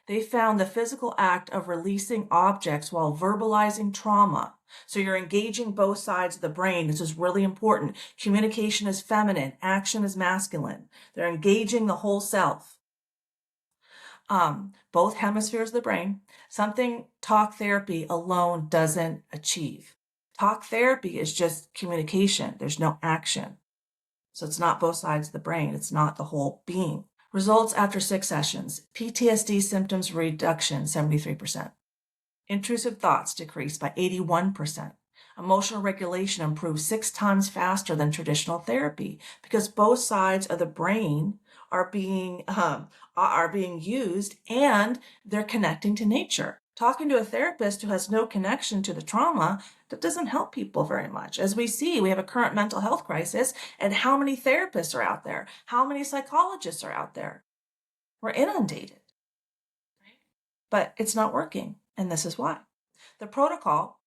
They found the physical act of releasing objects while verbalizing trauma. So you're engaging both sides of the brain. This is really important. Communication is feminine, action is masculine. They're engaging the whole self. Both hemispheres of the brain, something talk therapy alone doesn't achieve. Talk therapy is just communication. There's no action. So it's not both sides of the brain. It's not the whole being. Results after 6 sessions. PTSD symptoms reduction, 73%. Intrusive thoughts decreased by 81%. Emotional regulation improved 6 times faster than traditional therapy because both sides of the brain are being used and they're connecting to nature. Talking to a therapist who has no connection to the trauma, that doesn't help people very much. As we see, we have a current mental health crisis, and how many therapists are out there? How many psychologists are out there? We're inundated, but it's not working, and this is why. The protocol: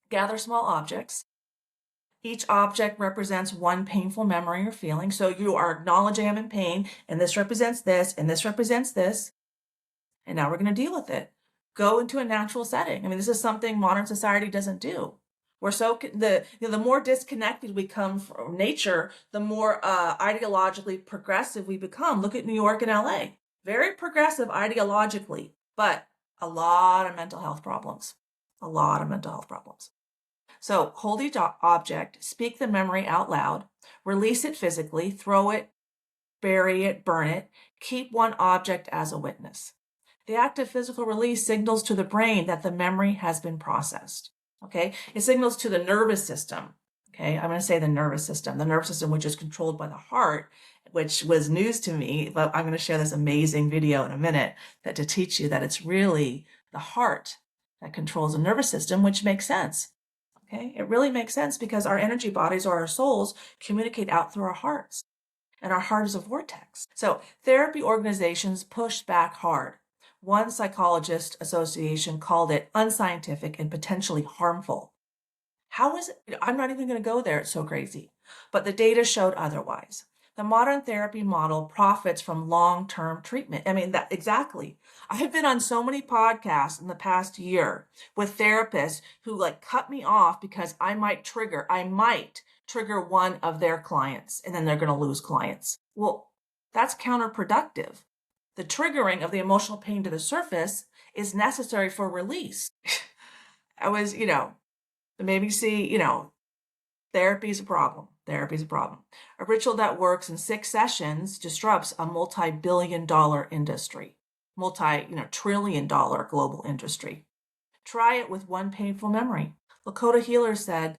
gather small objects. Each object represents one painful memory or feeling. So you are acknowledging I'm in pain, and this represents this, and this represents this. And now we're going to deal with it. Go into a natural setting. I mean, this is something modern society doesn't do. We're the more disconnected we come from nature, the more ideologically progressive we become. Look at New York and LA. Very progressive ideologically, but a lot of mental health problems. A lot of mental health problems. So hold each object, speak the memory out loud, release it physically, throw it, bury it, burn it, keep one object as a witness. The act of physical release signals to the brain that the memory has been processed. Okay, it signals to the nervous system. Okay, I'm going to say the nervous system, which is controlled by the heart, which was news to me, but I'm going to share this amazing video in a minute to teach you that it's really the heart that controls the nervous system, which makes sense. Okay, it really makes sense because our energy bodies or our souls communicate out through our hearts, and our heart is a vortex. So therapy organizations pushed back hard. One psychologist association called it unscientific and potentially harmful. How is it? I'm not even going to go there. It's so crazy. But the data showed otherwise. The modern therapy model profits from long-term treatment. I mean, that exactly. I've been on so many podcasts in the past year with therapists who cut me off because I might trigger one of their clients, and then they're going to lose clients. Well, that's counterproductive. The triggering of the emotional pain to the surface is necessary for release. I was, maybe see, therapy is a problem. Therapy is a problem. A ritual that works in 6 sessions disrupts a multi-billion-dollar industry, multi-trillion-dollar global industry. Try it with one painful memory. Lakota healer said,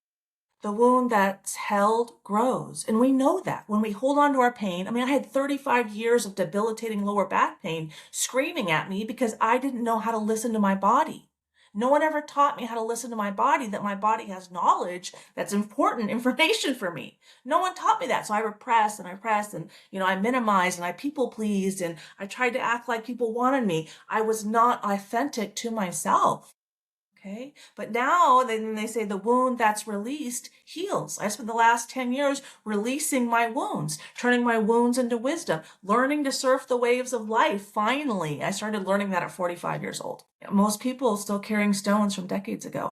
the wound that's held grows. And we know that when we hold on to our pain. I mean, I had 35 years of debilitating lower back pain screaming at me because I didn't know how to listen to my body. No one ever taught me how to listen to my body, that my body has knowledge that's important information for me. No one taught me that. So I repressed and I minimized and I people pleased and I tried to act like people wanted me. I was not authentic to myself. Okay, but now they say the wound that's released heals. I spent the last 10 years releasing my wounds, turning my wounds into wisdom, learning to surf the waves of life. Finally, I started learning that at 45 years old. Most people still carrying stones from decades ago.